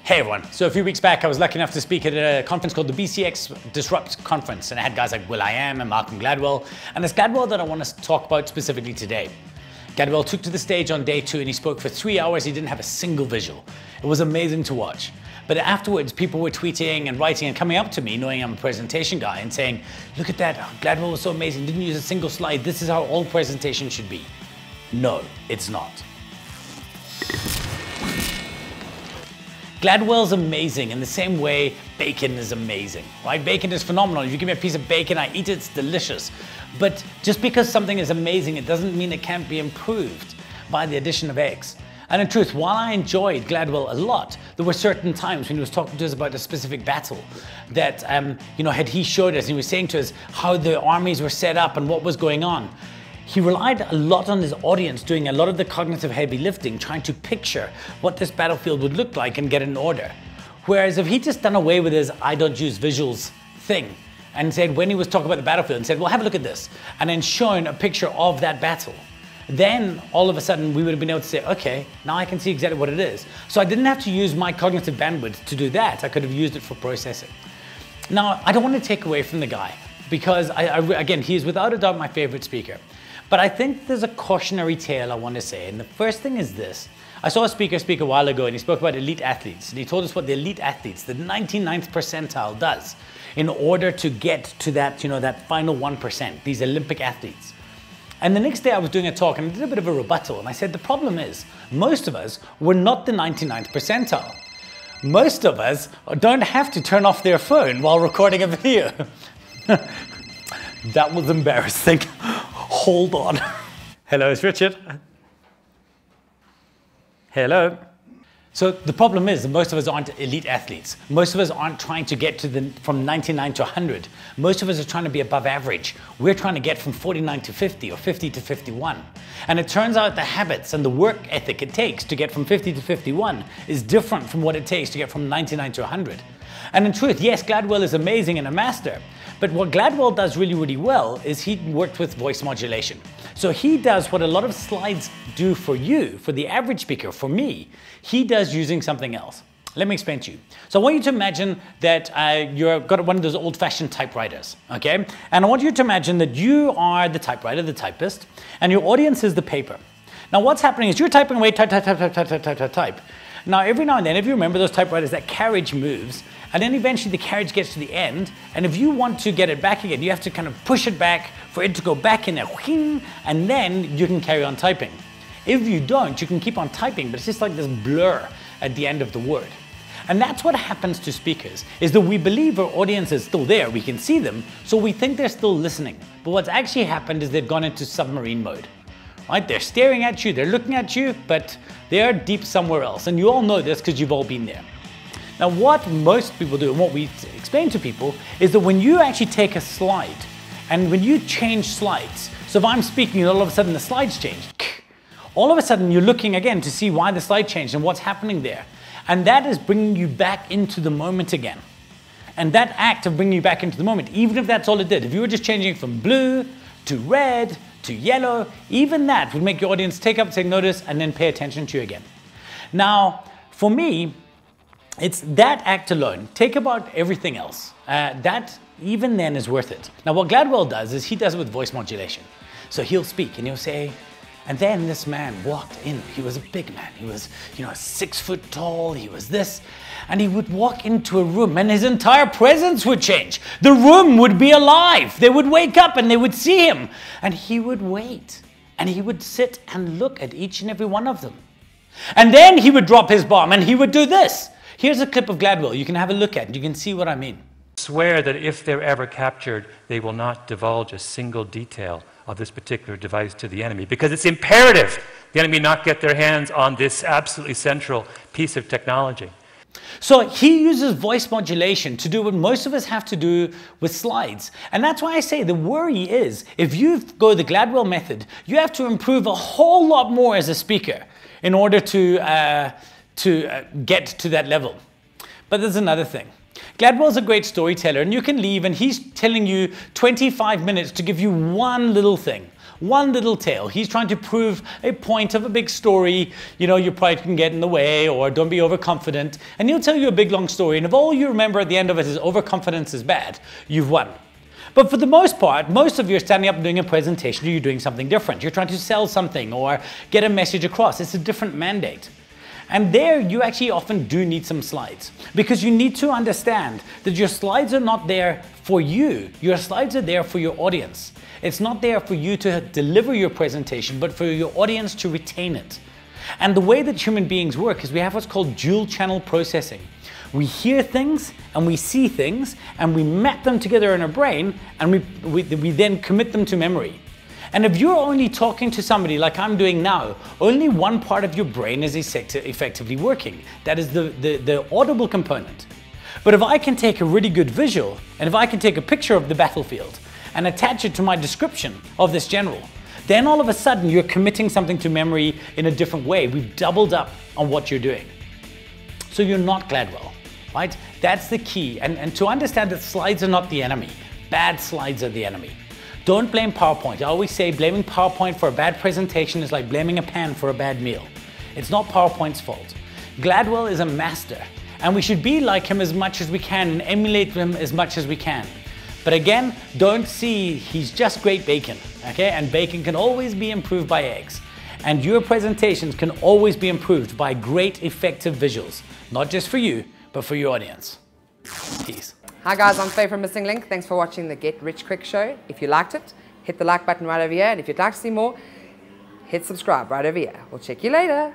Hey everyone, so a few weeks back I was lucky enough to speak at a conference called the BCX Disrupt conference, and I had guys like will.i.am and Malcolm Gladwell, and it's Gladwell that I want to talk about specifically today. Gladwell took to the stage on day 2 and he spoke for 3 hours. He didn't have a single visual. It was amazing to watch. But afterwards people were tweeting and writing and coming up to me knowing I'm a presentation guy and saying, look at that, Gladwell was so amazing, didn't use a single slide, this is how all presentations should be. No, it's not. Gladwell's amazing in the same way bacon is amazing, right? Bacon is phenomenal. If you give me a piece of bacon, I eat it, it's delicious. But just because something is amazing, it doesn't mean it can't be improved by the addition of eggs. And in truth, while I enjoyed Gladwell a lot, there were certain times when he was talking to us about a specific battle that, had he showed us, he was saying to us how the armies were set up and what was going on. He relied a lot on his audience doing a lot of the cognitive heavy lifting, trying to picture what this battlefield would look like and get it in order. Whereas if he'd just done away with his I don't use visuals thing and said, when he was talking about the battlefield, and said, well, have a look at this, and then shown a picture of that battle, then all of a sudden we would have been able to say, okay, now I can see exactly what it is. So I didn't have to use my cognitive bandwidth to do that. I could have used it for processing. Now, I don't want to take away from the guy because, again, he is without a doubt my favorite speaker. But I think there's a cautionary tale I want to say, and the first thing is this. I saw a speaker speak a while ago and he spoke about elite athletes, and he told us what the elite athletes, the 99th percentile does in order to get to that, that final 1%, these Olympic athletes. And the next day I was doing a talk and I did a bit of a rebuttal, and I said the problem is most of us were not the 99th percentile. Most of us don't have to turn off their phone while recording a video. That was embarrassing. Hold on. Hello, it's Richard. Hello. So the problem is that most of us aren't elite athletes. Most of us aren't trying to get to from 99 to 100. Most of us are trying to be above average. We're trying to get from 49 to 50 or 50 to 51. And it turns out the habits and the work ethic it takes to get from 50 to 51 is different from what it takes to get from 99 to 100. And in truth, yes, Gladwell is amazing and a master. But what Gladwell does really, really well is he worked with voice modulation. So he does what a lot of slides do for you, for the average speaker, for me, he does using something else. Let me explain to you. So I want you to imagine that you've got one of those old-fashioned typewriters, okay? And I want you to imagine that you are the typewriter, the typist, and your audience is the paper. Now what's happening is you're typing away, type, type, type, type, type, type, type, type, type. Now every now and then, if you remember those typewriters, that carriage moves, and then eventually the carriage gets to the end, and if you want to get it back again, you have to kind of push it back for it to go back in there, and then you can carry on typing. If you don't, you can keep on typing, but it's just like this blur at the end of the word. And that's what happens to speakers, is that we believe our audience is still there, we can see them, so we think they're still listening. But what's actually happened is they've gone into submarine mode. Right? They're staring at you, they're looking at you, but they're deep somewhere else. And you all know this because you've all been there. Now what most people do, and what we explain to people, is that when you actually take a slide, and when you change slides, so if I'm speaking and all of a sudden the slides change, all of a sudden you're looking again to see why the slide changed and what's happening there. And that is bringing you back into the moment again. And that act of bringing you back into the moment, even if that's all it did, if you were just changing from blue to red to yellow, even that would make your audience take notice and then pay attention to you again. Now, for me, it's that act alone. Take about everything else. That even then is worth it. Now what Gladwell does is he does it with voice modulation. So he'll speak and he'll say, and then this man walked in. He was a big man. He was, 6 foot tall. He was this. And he would walk into a room and his entire presence would change. The room would be alive. They would wake up and they would see him. And he would wait. And he would sit and look at each and every one of them. And then he would drop his bomb and he would do this. Here's a clip of Gladwell. You can have a look at it. You can see what I mean. Swear that if they're ever captured, they will not divulge a single detail of this particular device to the enemy, because it's imperative the enemy not get their hands on this absolutely central piece of technology. So he uses voice modulation to do what most of us have to do with slides. And that's why I say the worry is, if you go the Gladwell method, you have to improve a whole lot more as a speaker in order to get to that level. But there's another thing. Gladwell's a great storyteller, and you can leave and he's telling you 25 minutes to give you one little thing, one little tale. He's trying to prove a point of a big story. You know, your pride can get in the way, or don't be overconfident. And he'll tell you a big long story. And if all you remember at the end of it is overconfidence is bad, you've won. But for the most part, most of you are standing up and doing a presentation, or you're doing something different. You're trying to sell something or get a message across. It's a different mandate. And there you actually often do need some slides, because you need to understand that your slides are not there for you. Your slides are there for your audience. It's not there for you to deliver your presentation, but for your audience to retain it. And the way that human beings work is we have what's called dual channel processing. We hear things and we see things and we map them together in our brain, and we then commit them to memory. And if you're only talking to somebody like I'm doing now, only one part of your brain is effectively working. That is the audible component. But if I can take a really good visual, and if I can take a picture of the battlefield and attach it to my description of this general, then all of a sudden you're committing something to memory in a different way. We've doubled up on what you're doing. So you're not Gladwell, right? That's the key. And to understand that slides are not the enemy. Bad slides are the enemy. Don't blame PowerPoint. I always say blaming PowerPoint for a bad presentation is like blaming a pan for a bad meal. It's not PowerPoint's fault. Gladwell is a master, and we should be like him as much as we can and emulate him as much as we can. But again, don't see he's just great bacon, okay? And bacon can always be improved by eggs. And your presentations can always be improved by great, effective visuals, not just for you, but for your audience. Peace. Hi guys, I'm Faye from Missing Link. Thanks for watching the Get Rich Quick show. If you liked it, hit the like button right over here. And if you'd like to see more, hit subscribe right over here. We'll check you later.